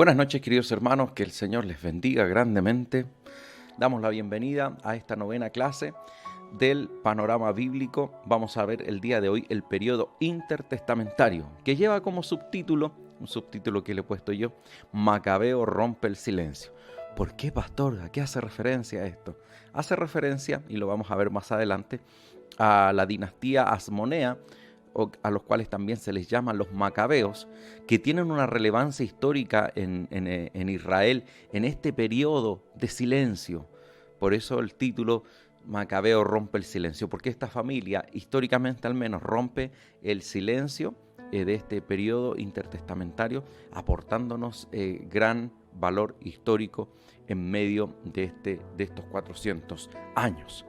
Buenas noches, queridos hermanos, que el Señor les bendiga grandemente. Damos la bienvenida a esta novena clase del panorama bíblico. Vamos a ver el día de hoy el periodo intertestamentario, que lleva como subtítulo, un subtítulo que le he puesto yo, Macabeo rompe el silencio. ¿Por qué, pastor? ¿A qué hace referencia esto? Hace referencia, y lo vamos a ver más adelante, a la dinastía Asmonea, a los cuales también se les llama los macabeos, que tienen una relevancia histórica en Israel en este periodo de silencio. Por eso el título Macabeo rompe el silencio, porque esta familia, históricamente al menos, rompe el silencio de este periodo intertestamentario, aportándonos gran valor histórico en medio de estos 400 años.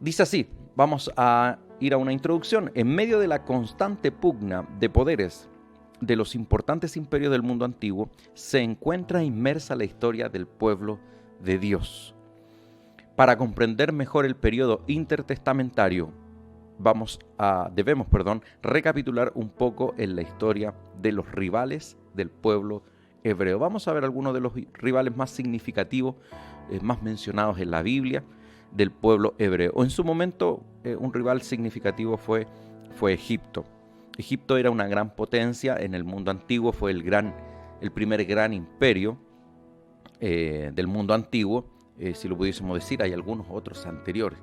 Dice así, vamos a ir a una introducción. En medio de la constante pugna de poderes de los importantes imperios del mundo antiguo, se encuentra inmersa la historia del pueblo de Dios. Para comprender mejor el periodo intertestamentario, debemos recapitular un poco en la historia de los rivales del pueblo hebreo. Vamos a ver algunos de los rivales más significativos, más mencionados en la Biblia, del pueblo hebreo. En su momento, un rival significativo fue Egipto. Egipto era una gran potencia en el mundo antiguo, fue el primer gran imperio del mundo antiguo, si lo pudiésemos decir. Hay algunos otros anteriores,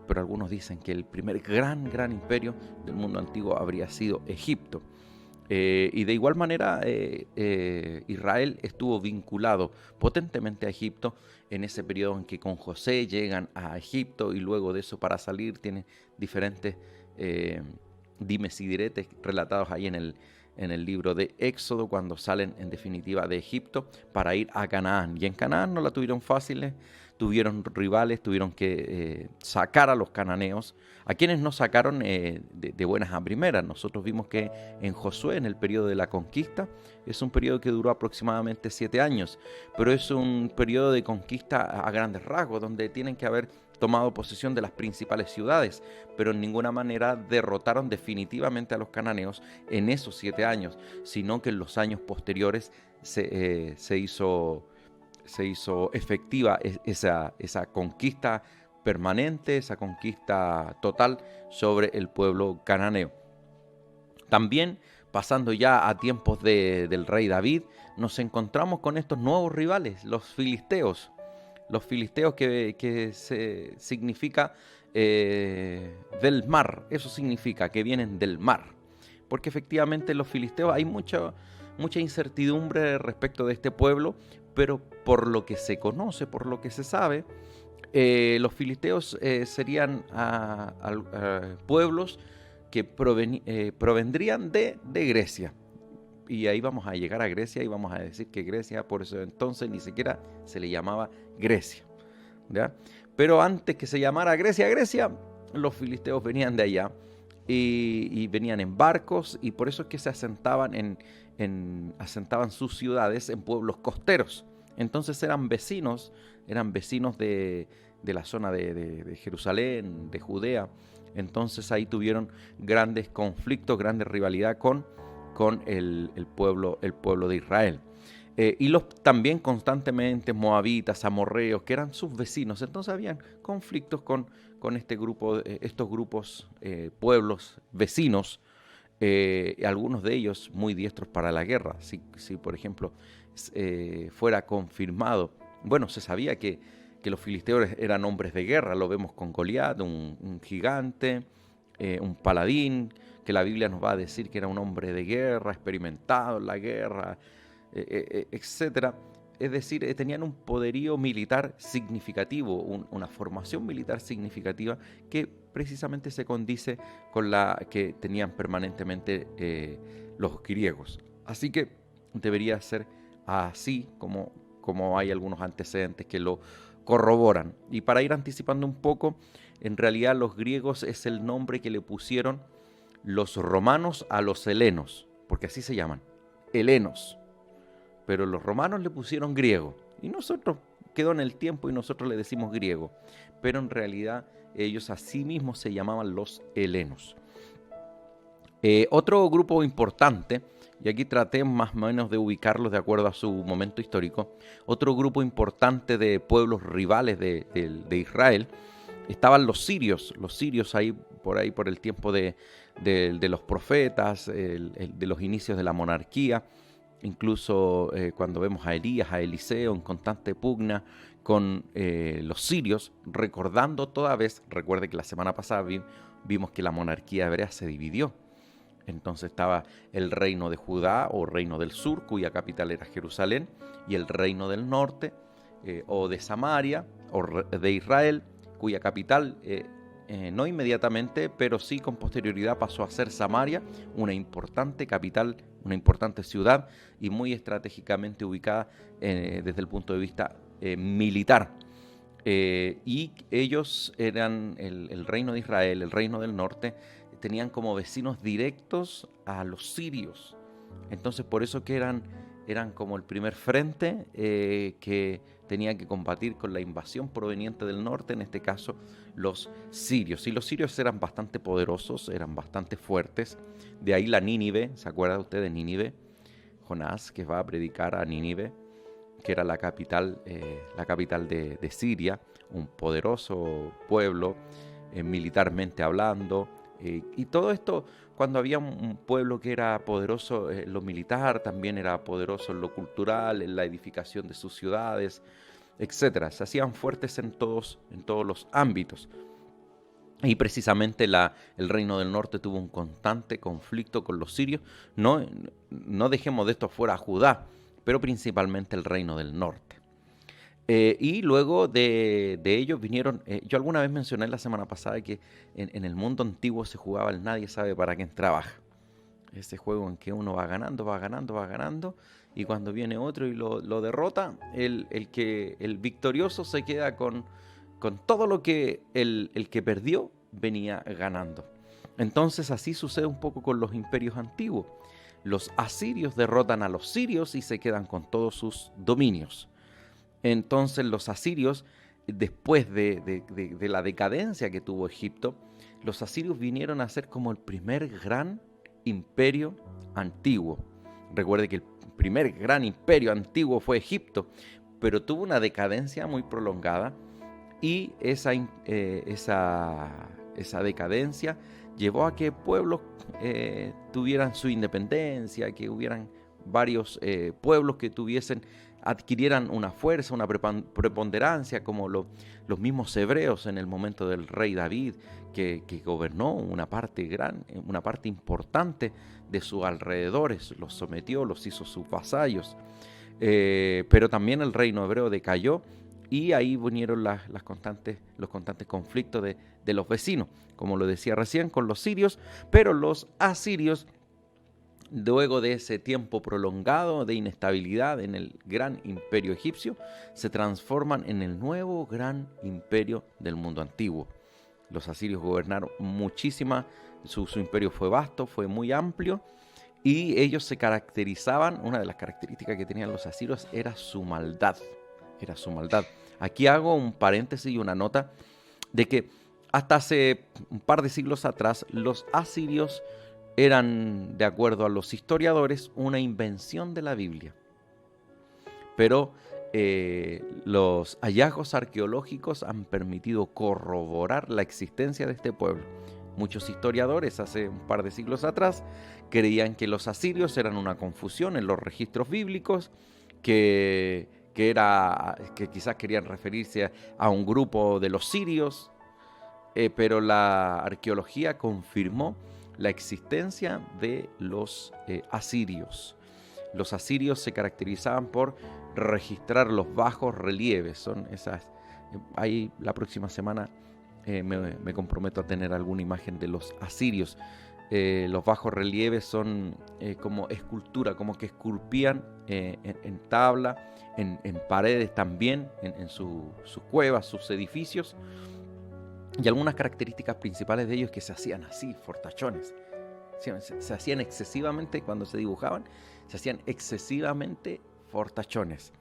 pero algunos dicen que el primer gran imperio del mundo antiguo habría sido Egipto. Y de igual manera Israel estuvo vinculado potentemente a Egipto en ese periodo en que con José llegan a Egipto, y luego de eso, para salir, tiene diferentes dimes y diretes relatados ahí en el libro de Éxodo, cuando salen en definitiva de Egipto para ir a Canaán. Y en Canaán no la tuvieron fáciles, tuvieron rivales, tuvieron que sacar a los cananeos, a quienes no sacaron de buenas a primeras. Nosotros vimos que en Josué, en el periodo de la conquista, es un periodo que duró aproximadamente 7 años, pero es un periodo de conquista a grandes rasgos, donde tienen que haber tomado posesión de las principales ciudades, pero en ninguna manera derrotaron definitivamente a los cananeos en esos 7 años, sino que en los años posteriores se hizo efectiva esa conquista permanente, esa conquista total sobre el pueblo cananeo. También, pasando ya a tiempos del rey David, nos encontramos con estos nuevos rivales, los filisteos. Los filisteos que significa del mar, eso significa que vienen del mar. Porque efectivamente los filisteos, hay mucha incertidumbre respecto de este pueblo, pero por lo que se conoce, por lo que se sabe, los filisteos serían pueblos que provendrían de Grecia. Y ahí vamos a llegar a Grecia y vamos a decir que Grecia por eso entonces ni siquiera se le llamaba Grecia, ¿ya? Pero antes que se llamara Grecia, los filisteos venían de allá y venían en barcos, y por eso es que se asentaban asentaban sus ciudades en pueblos costeros. Entonces eran vecinos de la zona de Jerusalén, de Judea. Entonces ahí tuvieron grandes conflictos, grande rivalidad con el pueblo de Israel. Y también constantemente moabitas, amorreos, que eran sus vecinos. Entonces habían conflictos con estos grupos, pueblos vecinos, algunos de ellos muy diestros para la guerra. Si por ejemplo, fuera confirmado, bueno, se sabía que los filisteos eran hombres de guerra. Lo vemos con Goliat, un gigante, un paladín, que la Biblia nos va a decir que era un hombre de guerra, experimentado en la guerra, etc. Es decir, tenían un poderío militar significativo, una formación militar significativa que precisamente se condice con la que tenían permanentemente los griegos. Así que debería ser así como hay algunos antecedentes que lo corroboran. Y para ir anticipando un poco, en realidad los griegos es el nombre que le pusieron los romanos a los helenos, porque así se llaman, helenos. Pero los romanos le pusieron griego, y nosotros quedó en el tiempo y nosotros le decimos griego, pero en realidad ellos así mismos se llamaban los helenos. Otro grupo importante y aquí traté más o menos de ubicarlos de acuerdo a su momento histórico, otro grupo importante de pueblos rivales de Israel, estaban los sirios ahí por el tiempo de los profetas, de los inicios de la monarquía, incluso cuando vemos a Elías, a Eliseo en constante pugna con los sirios, recordando toda vez, recuerde que la semana pasada vimos que la monarquía hebrea se dividió. Entonces estaba el reino de Judá o reino del sur, cuya capital era Jerusalén, y el reino del norte o de Samaria o de Israel, cuya capital no inmediatamente, pero sí con posterioridad pasó a ser Samaria, una importante capital, una importante ciudad y muy estratégicamente ubicada desde el punto de vista militar. Y ellos eran el reino de Israel, el reino del norte, tenían como vecinos directos a los sirios. Entonces por eso que eran como el primer frente que tenía que combatir con la invasión proveniente del norte, en este caso los sirios. Y los sirios eran bastante poderosos, eran bastante fuertes. De ahí la Nínive, ¿se acuerda usted de Nínive? Jonás, que va a predicar a Nínive, que era la capital de Siria, un poderoso pueblo militarmente hablando. Y todo esto, cuando había un pueblo que era poderoso en lo militar, también era poderoso en lo cultural, en la edificación de sus ciudades, etcétera. Se hacían fuertes en todos los ámbitos. Y precisamente el reino del norte tuvo un constante conflicto con los sirios. No dejemos de esto fuera a Judá, pero principalmente el reino del norte. Y luego de ellos vinieron, yo alguna vez mencioné la semana pasada que en el mundo antiguo se jugaba el nadie sabe para quién trabaja. Ese juego en que uno va ganando, va ganando, va ganando, y cuando viene otro y lo derrota, el victorioso se queda con todo lo que el que perdió venía ganando. Entonces así sucede un poco con los imperios antiguos. Los asirios derrotan a los sirios y se quedan con todos sus dominios. Entonces los asirios, después de la decadencia que tuvo Egipto, los asirios vinieron a ser como el primer gran imperio antiguo. Recuerde que el primer gran imperio antiguo fue Egipto, pero tuvo una decadencia muy prolongada y esa decadencia llevó a que pueblos tuvieran su independencia, que hubieran varios pueblos que adquirieran una fuerza, una preponderancia, como los mismos hebreos en el momento del rey David, que gobernó una parte importante de sus alrededores, los sometió, los hizo sus vasallos. Pero también el reino hebreo decayó y ahí vinieron los constantes conflictos de los vecinos, como lo decía recién, con los sirios, pero los asirios, luego de ese tiempo prolongado de inestabilidad en el gran imperio egipcio, se transforman en el nuevo gran imperio del mundo antiguo. Los asirios gobernaron muchísima, su imperio fue vasto, fue muy amplio, y ellos se caracterizaban, una de las características que tenían los asirios era su maldad. Aquí hago un paréntesis y una nota de que hasta hace un par de siglos atrás los asirios eran, de acuerdo a los historiadores, una invención de la Biblia. Pero los hallazgos arqueológicos han permitido corroborar la existencia de este pueblo. Muchos historiadores hace un par de siglos atrás creían que los asirios eran una confusión en los registros bíblicos, que quizás querían referirse a un grupo de los sirios, pero la arqueología confirmó la existencia de los asirios. Los asirios se caracterizaban por registrar los bajos relieves. Son esas. Ahí la próxima semana me comprometo a tener alguna imagen de los asirios. Los bajos relieves son como escultura, como que esculpían en tabla, en paredes también, en sus cuevas, sus edificios. Y algunas características principales de ellos es que se hacían así, fortachones. Se hacían excesivamente, cuando se dibujaban, se hacían excesivamente fortachones.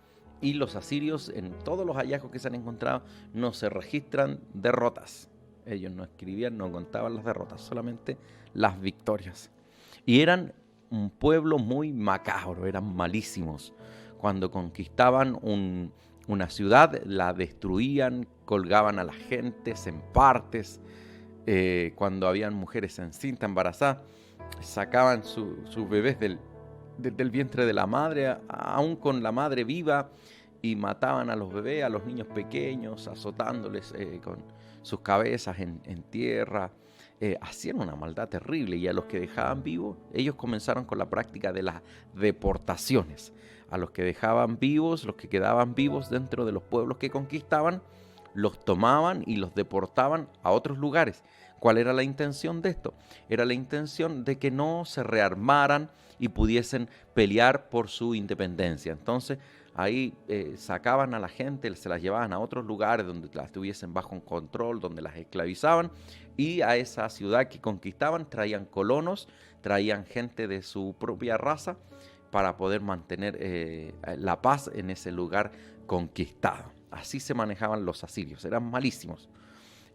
Y los asirios, en todos los hallazgos que se han encontrado, no se registran derrotas. Ellos no escribían, no contaban las derrotas, solamente las victorias. Y eran un pueblo muy macabro, eran malísimos. Cuando conquistaban una ciudad, la destruían, colgaban a las gentes en partes. Cuando habían mujeres encintas, embarazadas, sacaban sus bebés del vientre de la madre, aún con la madre viva, y mataban a los bebés, a los niños pequeños, azotándoles con sus cabezas en tierra. Hacían una maldad terrible, y a los que dejaban vivos, ellos comenzaron con la práctica de las deportaciones. A los que dejaban vivos, los que quedaban vivos dentro de los pueblos que conquistaban, los tomaban y los deportaban a otros lugares. ¿Cuál era la intención de esto? Era la intención de que no se rearmaran y pudiesen pelear por su independencia. Entonces ahí sacaban a la gente, se las llevaban a otros lugares donde las tuviesen bajo control, donde las esclavizaban, y a esa ciudad que conquistaban traían colonos, traían gente de su propia raza para poder mantener la paz en ese lugar conquistado. Así se manejaban los asirios, eran malísimos.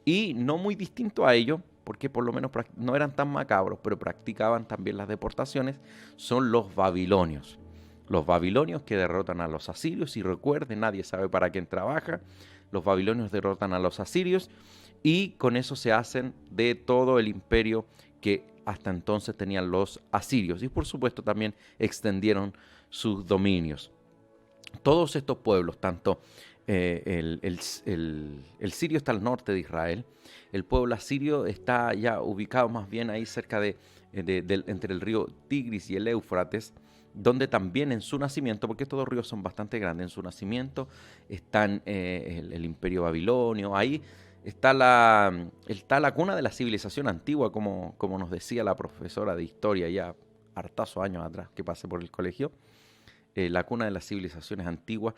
Y no muy distinto a ello, porque por lo menos no eran tan macabros, pero practicaban también las deportaciones, son los babilonios. Los babilonios que derrotan a los asirios, y recuerden, nadie sabe para quién trabaja. Los babilonios derrotan a los asirios y con eso se hacen de todo el imperio que hasta entonces tenían los asirios, y por supuesto también extendieron sus dominios. Todos estos pueblos, tanto el sirio está al norte de Israel, el pueblo asirio está ya ubicado más bien ahí cerca entre el río Tigris y el Éufrates, donde también en su nacimiento, porque estos dos ríos son bastante grandes, en su nacimiento están el imperio babilonio. Ahí está la cuna de la civilización antigua, como nos decía la profesora de historia ya hartazos años atrás que pasé por el colegio. La cuna de las civilizaciones antiguas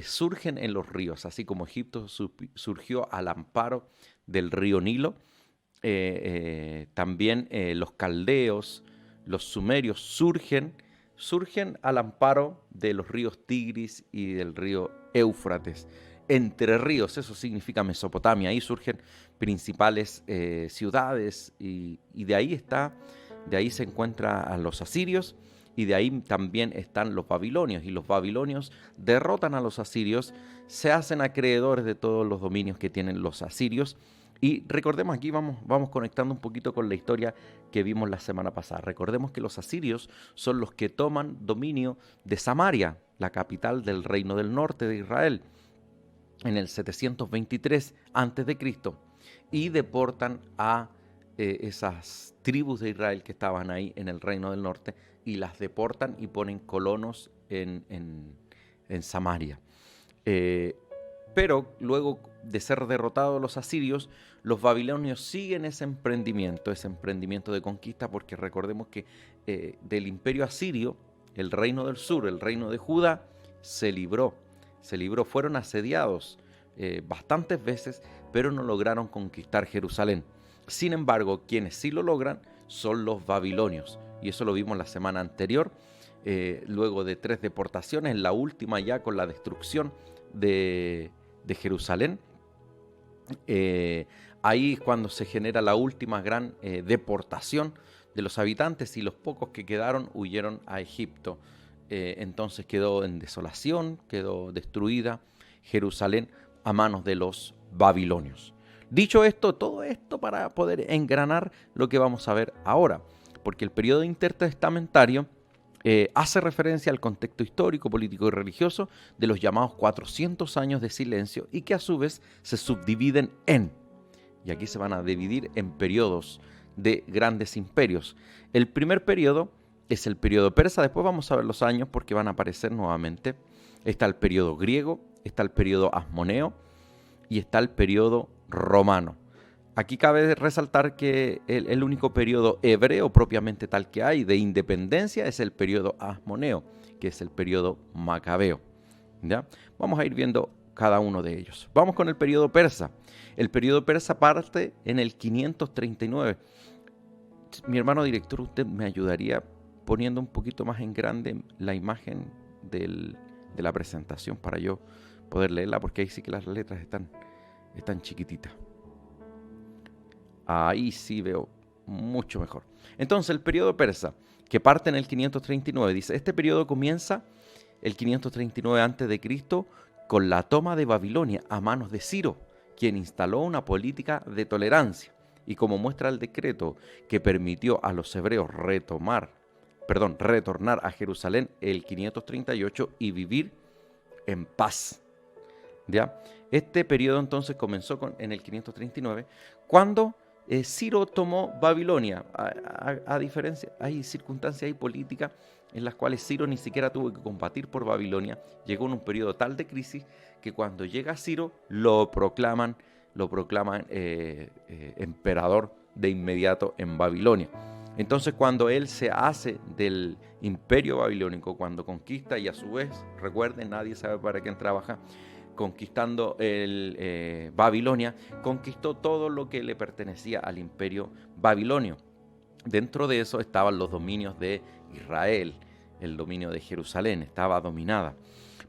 surgen en los ríos, así como Egipto surgió al amparo del río Nilo. También los caldeos, los sumerios surgen al amparo de los ríos Tigris y del río Éufrates. Entre ríos, eso significa Mesopotamia. Ahí surgen principales ciudades, y de ahí se encuentran a los asirios, y de ahí también están los babilonios, y los babilonios derrotan a los asirios, se hacen acreedores de todos los dominios que tienen los asirios. Y recordemos, aquí vamos conectando un poquito con la historia que vimos la semana pasada. Recordemos que los asirios son los que toman dominio de Samaria, la capital del reino del norte de Israel, en el 723 a.C., y deportan a esas tribus de Israel que estaban ahí en el reino del norte, y las deportan y ponen colonos en Samaria. Pero luego de ser derrotados los asirios, los babilonios siguen ese emprendimiento de conquista, porque recordemos que del imperio asirio, el reino del sur, el reino de Judá, se libró, fueron asediados bastantes veces, pero no lograron conquistar Jerusalén. Sin embargo, quienes sí lo logran son los babilonios, y eso lo vimos la semana anterior, luego de 3 deportaciones, la última ya con la destrucción de Jerusalén. Ahí es cuando se genera la última gran deportación de los habitantes, y los pocos que quedaron huyeron a Egipto. Entonces quedó en desolación, quedó destruida Jerusalén a manos de los babilonios. Dicho esto, todo esto para poder engranar lo que vamos a ver ahora, porque el periodo intertestamentario hace referencia al contexto histórico, político y religioso de los llamados 400 años de silencio, y que a su vez se subdividen y aquí se van a dividir en periodos de grandes imperios. El primer periodo es el periodo persa, después vamos a ver los años porque van a aparecer nuevamente. Está el periodo griego, está el periodo asmoneo y está el periodo romano. Aquí cabe resaltar que el único periodo hebreo propiamente tal que hay de independencia es el periodo asmoneo, que es el periodo macabeo. ¿Ya? Vamos a ir viendo cada uno de ellos. Vamos con el periodo persa. El periodo persa parte en el 539. Mi hermano director, ¿usted me ayudaría poniendo un poquito más en grande la imagen de la presentación para yo poder leerla? Porque ahí sí que las letras están chiquititas. Ahí sí veo mucho mejor. Entonces, el periodo persa que parte en el 539. Dice, este periodo comienza el 539 a.C. con la toma de Babilonia a manos de Ciro, quien instaló una política de tolerancia. Y como muestra el decreto que permitió a los hebreos retornar a Jerusalén el 538 y vivir en paz. ¿Ya? Este periodo entonces comenzó en el 539, cuando Ciro tomó Babilonia. A diferencia, hay circunstancias y políticas en las cuales Ciro ni siquiera tuvo que combatir por Babilonia. Llegó en un periodo tal de crisis que cuando llega Ciro lo proclaman emperador de inmediato en Babilonia. Entonces cuando él se hace del imperio babilónico, cuando conquista, y a su vez, recuerden, nadie sabe para quién trabaja, conquistando Babilonia, conquistó todo lo que le pertenecía al imperio babilonio. Dentro de eso estaban los dominios de Israel, el dominio de Jerusalén estaba dominada.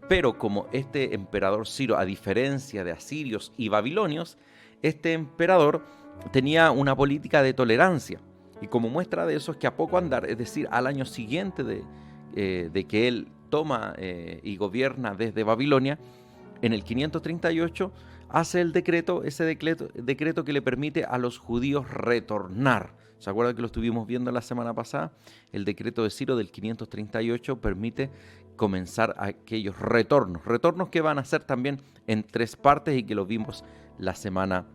Pero como este emperador Ciro, a diferencia de asirios y babilonios, este emperador tenía una política de tolerancia. Y como muestra de eso es que a poco andar, es decir, al año siguiente de que él toma y gobierna desde Babilonia, en el 538 hace ese decreto que le permite a los judíos retornar. ¿Se acuerdan que lo estuvimos viendo la semana pasada? El decreto de Ciro del 538 permite comenzar aquellos retornos que van a ser también en 3 partes y que lo vimos la semana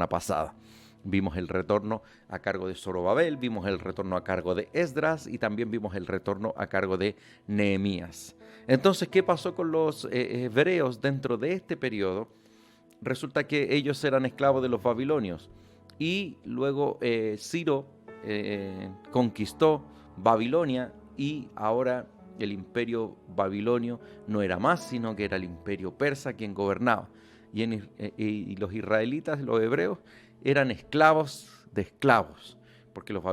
pasada. Vimos el retorno a cargo de Zorobabel, vimos el retorno a cargo de Esdras y también vimos el retorno a cargo de Nehemías. Entonces, ¿qué pasó con los hebreos dentro de este periodo? Resulta que ellos eran esclavos de los babilonios y luego Ciro conquistó Babilonia y ahora el imperio babilonio no era más, sino que era el imperio persa quien gobernaba. Y los israelitas, los hebreos, eran esclavos de esclavos, porque los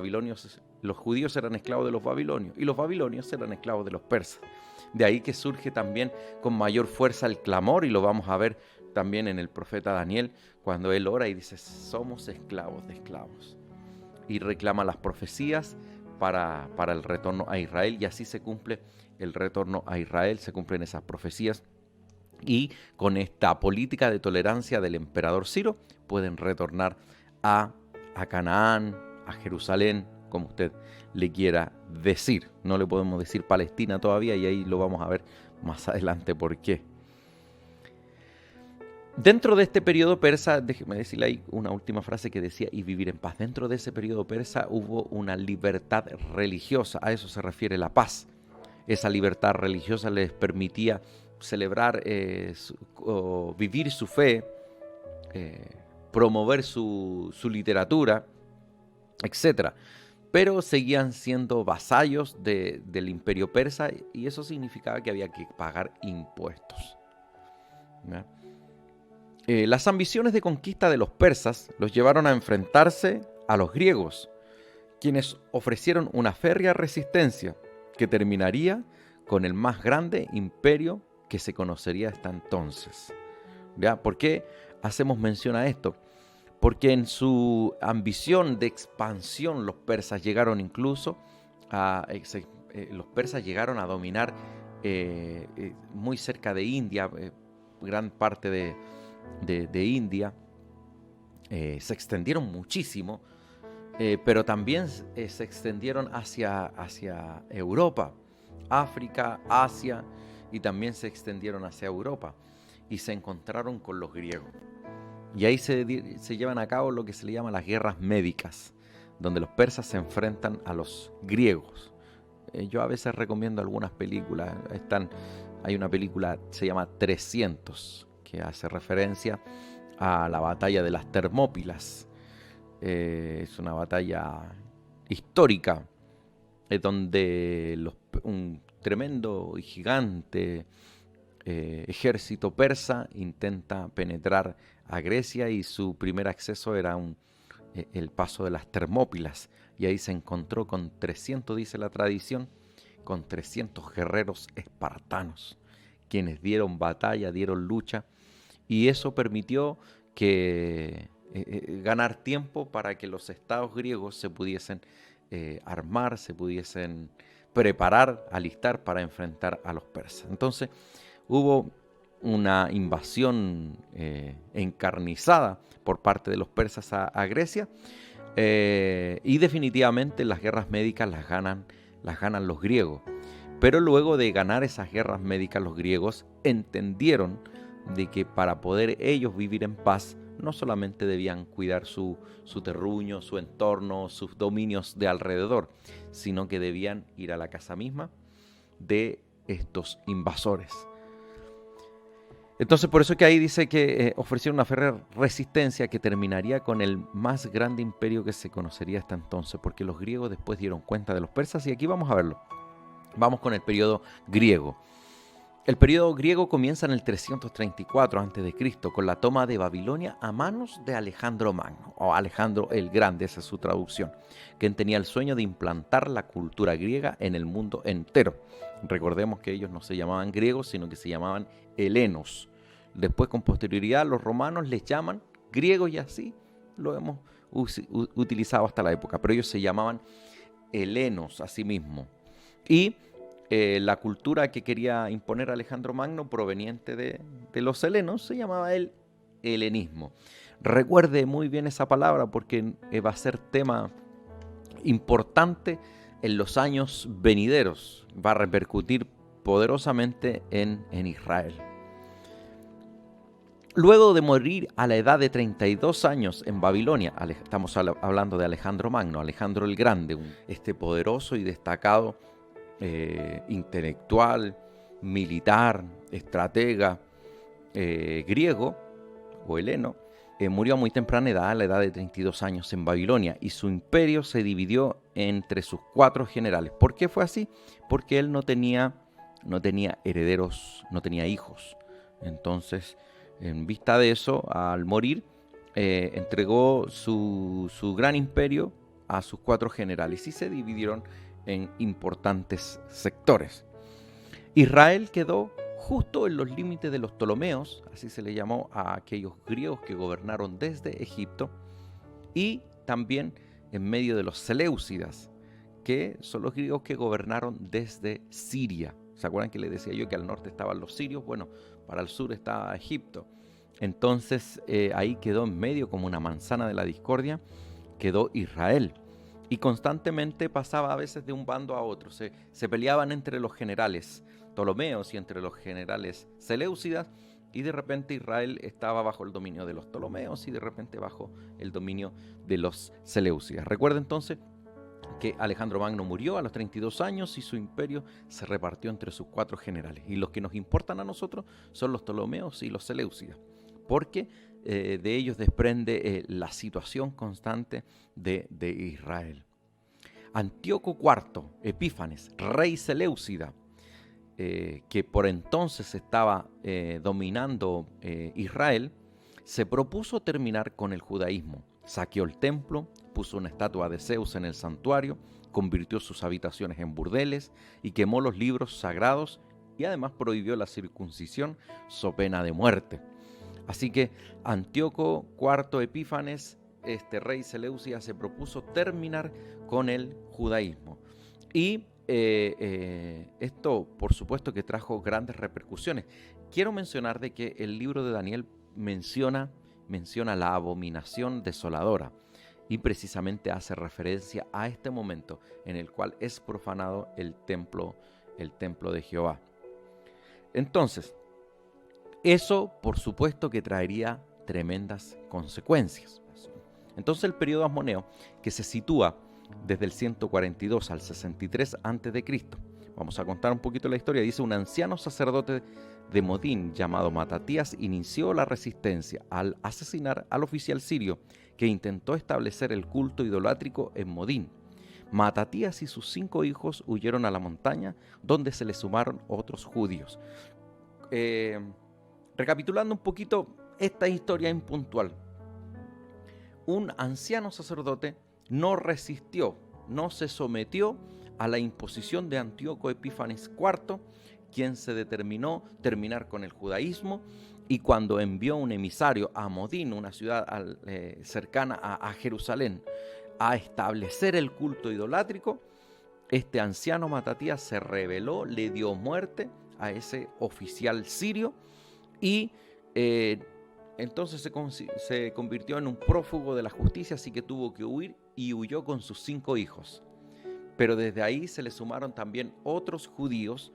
judíos eran esclavos de los babilonios y los babilonios eran esclavos de los persas. De ahí que surge también con mayor fuerza el clamor, y lo vamos a ver también en el profeta Daniel, cuando él ora y dice, somos esclavos de esclavos. Y reclama las profecías para el retorno a Israel, y así se cumple el retorno a Israel, se cumplen esas profecías. Y con esta política de tolerancia del emperador Ciro pueden retornar a Canaán, a Jerusalén, como usted le quiera decir. No le podemos decir Palestina todavía, y ahí lo vamos a ver más adelante por qué. Dentro de este periodo persa, déjeme decirle ahí una última frase que decía, y vivir en paz. Dentro de ese periodo persa hubo una libertad religiosa, a eso se refiere la paz. Esa libertad religiosa les permitía celebrar, vivir su fe, promover su literatura, etc. Pero seguían siendo vasallos del imperio persa, y eso significaba que había que pagar impuestos. Las ambiciones de conquista de los persas los llevaron a enfrentarse a los griegos, quienes ofrecieron una férrea resistencia que terminaría con el más grande imperio que se conocería hasta entonces. ¿Ya? ¿Por qué hacemos mención a esto? Porque en su ambición de expansión los persas llegaron incluso los persas llegaron a dominar muy cerca de India, gran parte de India, se extendieron muchísimo, pero también se extendieron hacia Europa, África, Asia, y también se extendieron hacia Europa y se encontraron con los griegos. Y ahí se llevan a cabo lo que se le llama las guerras médicas, donde los persas se enfrentan a los griegos. Yo a veces recomiendo algunas películas. Hay una película, se llama 300, que hace referencia a la batalla de las Termópilas. Es una batalla histórica, donde un tremendo y gigante ejército persa intenta penetrar a Grecia, y su primer acceso era el paso de las Termópilas, y ahí se encontró con 300, dice la tradición, con 300 guerreros espartanos, quienes dieron batalla, dieron lucha, y eso permitió que ganar tiempo para que los estados griegos se pudiesen armar, se pudiesen preparar, alistar para enfrentar a los persas. Entonces hubo una invasión encarnizada por parte de los persas a Grecia, y definitivamente las guerras médicas las ganan los griegos. Pero luego de ganar esas guerras médicas, los griegos entendieron de que para poder ellos vivir en paz, no solamente debían cuidar su terruño, su entorno, sus dominios de alrededor, sino que debían ir a la casa misma de estos invasores. Entonces, por eso que ahí dice que ofrecieron una férrea resistencia que terminaría con el más grande imperio que se conocería hasta entonces, porque los griegos después dieron cuenta de los persas, y aquí vamos a verlo. Vamos con el periodo griego. El periodo griego comienza en el 334 a.C. con la toma de Babilonia a manos de Alejandro Magno, o Alejandro el Grande, esa es su traducción, quien tenía el sueño de implantar la cultura griega en el mundo entero. Recordemos que ellos no se llamaban griegos, sino que se llamaban helenos. Después, con posterioridad, los romanos les llaman griegos, y así lo hemos utilizado hasta la época, pero ellos se llamaban helenos a sí mismos. Y la cultura que quería imponer Alejandro Magno, proveniente de los helenos, se llamaba el helenismo. Recuerde muy bien esa palabra, porque va a ser tema importante en los años venideros. Va a repercutir poderosamente en Israel. Luego de morir a la edad de 32 años en Babilonia, estamos hablando de Alejandro Magno, Alejandro el Grande, este poderoso y destacado intelectual, militar, estratega griego o heleno, murió a muy temprana edad, a la edad de 32 años en Babilonia, y su imperio se dividió entre sus 4 generales. ¿Por qué fue así? Porque él no tenía herederos, no tenía hijos. Entonces, en vista de eso, al morir, entregó su gran imperio a sus 4 generales y se dividieron en importantes sectores. Israel quedó justo en los límites de los Ptolomeos, así se le llamó a aquellos griegos que gobernaron desde Egipto, y también en medio de los Seleucidas, que son los griegos que gobernaron desde Siria. ¿Se acuerdan que les decía yo que al norte estaban los sirios? Bueno, para el sur estaba Egipto. Entonces ahí quedó en medio, como una manzana de la discordia, quedó Israel. Y constantemente pasaba a veces de un bando a otro. Se peleaban entre los generales Ptolomeos y entre los generales Seleucidas, y de repente Israel estaba bajo el dominio de los Ptolomeos y de repente bajo el dominio de los Seleucidas. Recuerda entonces que Alejandro Magno murió a los 32 años y su imperio se repartió entre sus 4 generales. Y los que nos importan a nosotros son los Ptolomeos y los Seleucidas, porque de ellos desprende la situación constante de Israel. Antíoco IV Epífanes, rey Seleucida, que por entonces estaba dominando Israel, se propuso terminar con el judaísmo. Saqueó el templo, puso una estatua de Zeus en el santuario, convirtió sus habitaciones en burdeles y quemó los libros sagrados, y además prohibió la circuncisión so pena de muerte. Así que Antíoco IV Epífanes, este rey Seleucida, se propuso terminar con el judaísmo. Y esto, por supuesto, que trajo grandes repercusiones. Quiero mencionar de que el libro de Daniel menciona la abominación desoladora, y precisamente hace referencia a este momento en el cual es profanado el templo de Jehová. Entonces, eso, por supuesto, que traería tremendas consecuencias. Entonces, el periodo asmoneo, que se sitúa desde el 142 al 63 a.C., vamos a contar un poquito la historia. Dice: un anciano sacerdote de Modín llamado Matatías inició la resistencia al asesinar al oficial sirio que intentó establecer el culto idolátrico en Modín. Matatías y sus 5 hijos huyeron a la montaña, donde se les sumaron otros judíos. Recapitulando un poquito esta historia impuntual, un anciano sacerdote no resistió, no se sometió a la imposición de Antíoco Epífanes IV, quien se determinó terminar con el judaísmo, y cuando envió un emisario a Modín, una ciudad cercana a Jerusalén, a establecer el culto idolátrico, este anciano Matatías se rebeló, le dio muerte a ese oficial sirio y entonces se convirtió en un prófugo de la justicia, así que tuvo que huir y huyó con sus 5 hijos. Pero desde ahí se le sumaron también otros judíos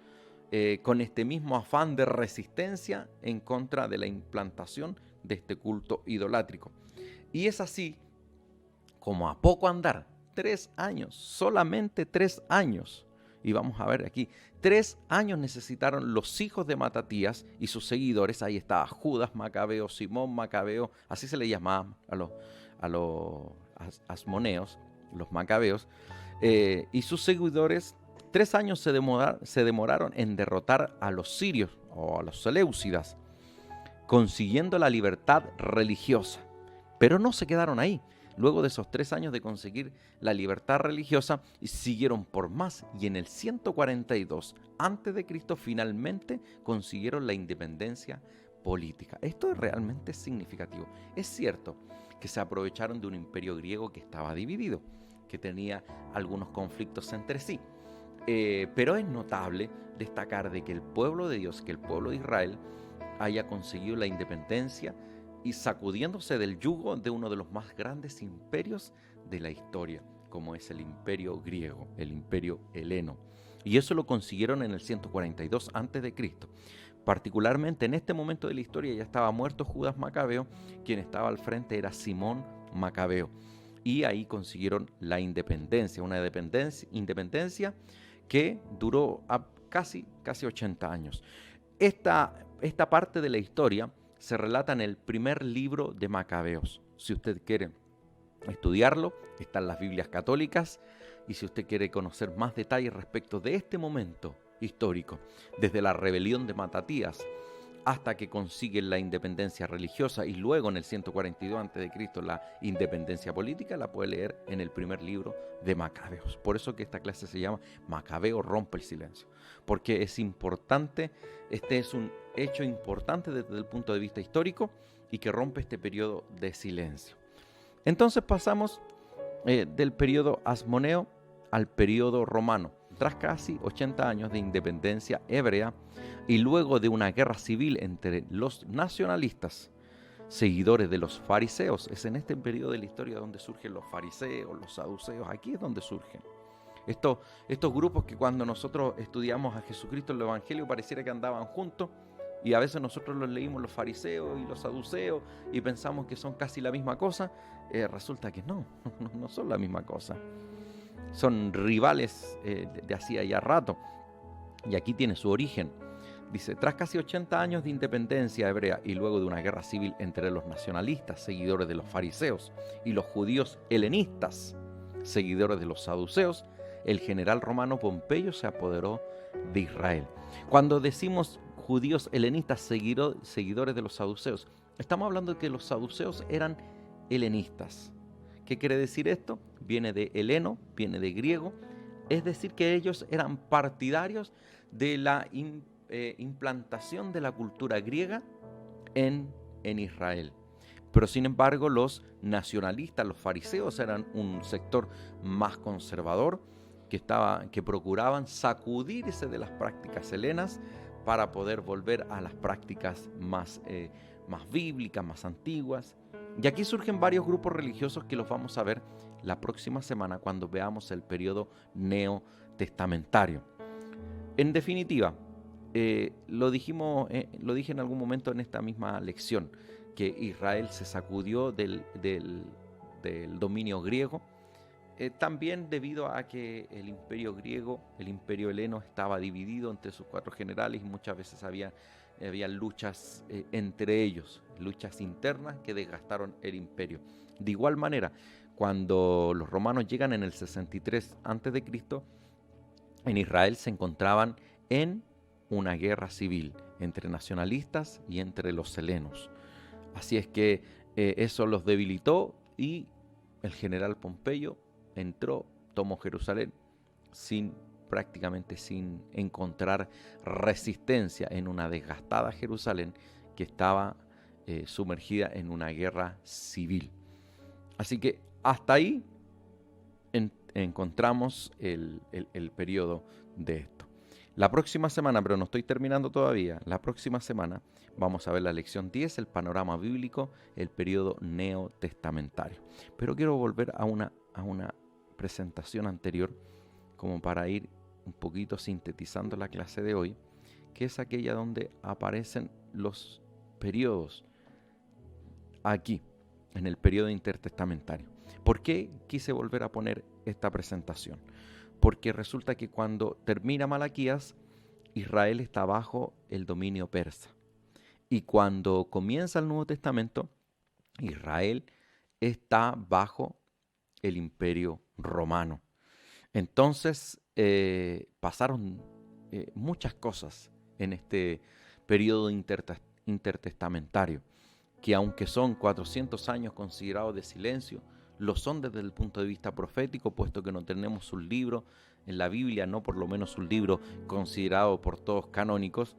con este mismo afán de resistencia en contra de la implantación de este culto idolátrico. Y es así como a poco andar, 3 años, solamente 3 años. Y vamos a ver aquí, 3 años necesitaron los hijos de Matatías y sus seguidores. Ahí estaba Judas Macabeo, Simón Macabeo, así se le llamaba a los asmoneos, los macabeos. Y sus seguidores 3 años se demoraron en derrotar a los sirios o a los seleucidas, consiguiendo la libertad religiosa. Pero no se quedaron ahí. Luego de esos 3 años de conseguir la libertad religiosa, siguieron por más y en el 142 a.C. finalmente consiguieron la independencia política. Esto es realmente significativo. Es cierto que se aprovecharon de un imperio griego que estaba dividido, que tenía algunos conflictos entre sí. Pero es notable destacar de que el pueblo de Dios, que el pueblo de Israel, haya conseguido la independencia y sacudiéndose del yugo de uno de los más grandes imperios de la historia, como es el imperio griego, el imperio heleno. Y eso lo consiguieron en el 142 a.C. Particularmente en este momento de la historia ya estaba muerto Judas Macabeo, quien estaba al frente era Simón Macabeo. Y ahí consiguieron la independencia, una independencia que duró casi 80 años. Esta parte de la historia se relata en el primer libro de Macabeos. Si usted quiere estudiarlo, están las Biblias católicas, y si usted quiere conocer más detalles respecto de este momento histórico, desde la rebelión de Matatías hasta que consiguen la independencia religiosa y luego en el 142 a.C. la independencia política, la puede leer en el primer libro de Macabeos. Por eso que esta clase se llama Macabeo rompe el silencio, porque es importante, este es un hecho importante desde el punto de vista histórico y que rompe este periodo de silencio. Entonces pasamos del periodo asmoneo al periodo romano. Tras casi 80 años de independencia hebrea y luego de una guerra civil entre los nacionalistas, seguidores de los fariseos, es en este periodo de la historia donde surgen los fariseos, los saduceos, aquí es donde surgen. Estos grupos que cuando nosotros estudiamos a Jesucristo en el Evangelio pareciera que andaban juntos, y a veces nosotros los leímos, los fariseos y los saduceos, y pensamos que son casi la misma cosa. Resulta que no son la misma cosa. Son rivales de hacía ya rato. Y aquí tiene su origen. Dice, tras casi 80 años de independencia hebrea y luego de una guerra civil entre los nacionalistas, seguidores de los fariseos, y los judíos helenistas, seguidores de los saduceos, el general romano Pompeyo se apoderó de Israel. Cuando decimos judíos helenistas, seguidores de los saduceos, estamos hablando de que los saduceos eran helenistas. ¿Qué quiere decir esto? Viene de heleno, viene de griego, es decir que ellos eran partidarios de la implantación de la cultura griega en Israel. Pero sin embargo los nacionalistas, los fariseos eran un sector más conservador que procuraban sacudirse de las prácticas helenas para poder volver a las prácticas más bíblicas, más antiguas. Y aquí surgen varios grupos religiosos que los vamos a ver la próxima semana cuando veamos el periodo neotestamentario. En definitiva, lo dije en algún momento en esta misma lección, que Israel se sacudió del dominio griego, también debido a que el imperio griego, el imperio heleno, estaba dividido entre sus 4 generales y muchas veces había luchas entre ellos, luchas internas que desgastaron el imperio. De igual manera, cuando los romanos llegan en el 63 a.C., en Israel se encontraban en una guerra civil entre nacionalistas y entre los helenos. Así es que eso los debilitó y el general Pompeyo entró, tomó Jerusalén prácticamente sin encontrar resistencia en una desgastada Jerusalén que estaba sumergida en una guerra civil. Así que hasta ahí encontramos el periodo de esto. La próxima semana, pero no estoy terminando todavía, la próxima semana vamos a ver la lección 10, el panorama bíblico, el periodo neotestamentario. Pero quiero volver a una presentación anterior, como para ir un poquito sintetizando la clase de hoy, que es aquella donde aparecen los periodos aquí, en el periodo intertestamentario. ¿Por qué quise volver a poner esta presentación? Porque resulta que cuando termina Malaquías, Israel está bajo el dominio persa. Y cuando comienza el Nuevo Testamento, Israel está bajo el imperio romano. Entonces pasaron muchas cosas en este periodo intertestamentario, que aunque son 400 años considerados de silencio, lo son desde el punto de vista profético, puesto que no tenemos un libro en la Biblia, no por lo menos un libro considerado por todos canónicos,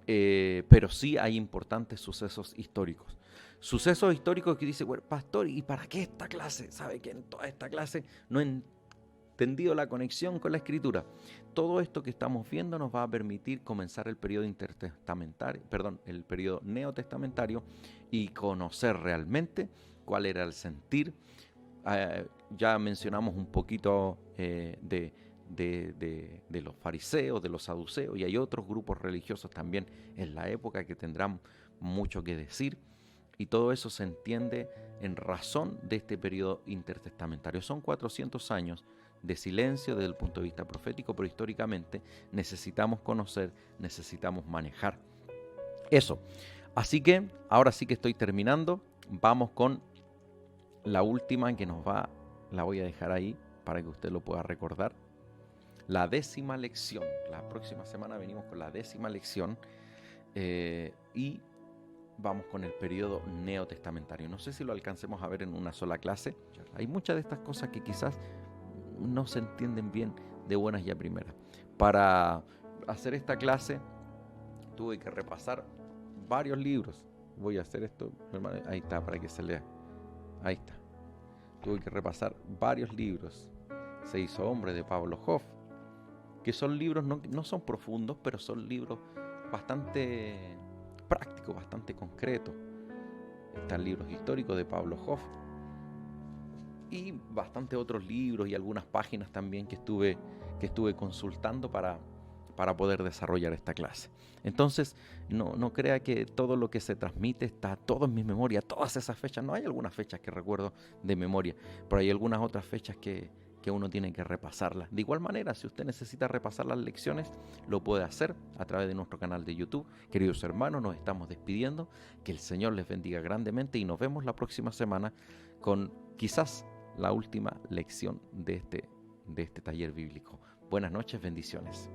pero sí hay importantes sucesos históricos. Sucesos históricos que dice, bueno, pastor, ¿y para qué esta clase? ¿Sabe que en toda esta clase no he entendido la conexión con la Escritura? Todo esto que estamos viendo nos va a permitir comenzar el periodo el periodo neotestamentario y conocer realmente cuál era el sentir. Ya mencionamos un poquito de los fariseos, de los saduceos, y hay otros grupos religiosos también en la época que tendrán mucho que decir, y todo eso se entiende en razón de este periodo intertestamentario. Son 400 años de silencio desde el punto de vista profético, pero históricamente necesitamos conocer, necesitamos manejar eso. Así que ahora sí que estoy terminando. Vamos con la última que la voy a dejar ahí para que usted lo pueda recordar. La 10ª lección. La próxima semana venimos con la 10ª lección y vamos con el periodo neotestamentario. No sé si lo alcancemos a ver en una sola clase. Hay muchas de estas cosas que quizás no se entienden bien de buenas y a primeras. Para hacer esta clase tuve que repasar varios libros. Voy a hacer esto, hermano, ahí está, para que se lea. Ahí está. Tuve que repasar varios libros. Se hizo hombre, de Pablo Hoff, que son libros, no son profundos, pero son libros bastante prácticos, bastante concretos. Están libros históricos de Pablo Hoff y bastante otros libros y algunas páginas también que estuve consultando para poder desarrollar esta clase. Entonces, no crea que todo lo que se transmite está todo en mi memoria, todas esas fechas. No hay algunas fechas que recuerdo de memoria, pero hay algunas otras fechas que uno tiene que repasarlas. De igual manera, si usted necesita repasar las lecciones, lo puede hacer a través de nuestro canal de YouTube. Queridos hermanos, nos estamos despidiendo. Que el Señor les bendiga grandemente y nos vemos la próxima semana con quizás la última lección de este taller bíblico. Buenas noches, bendiciones.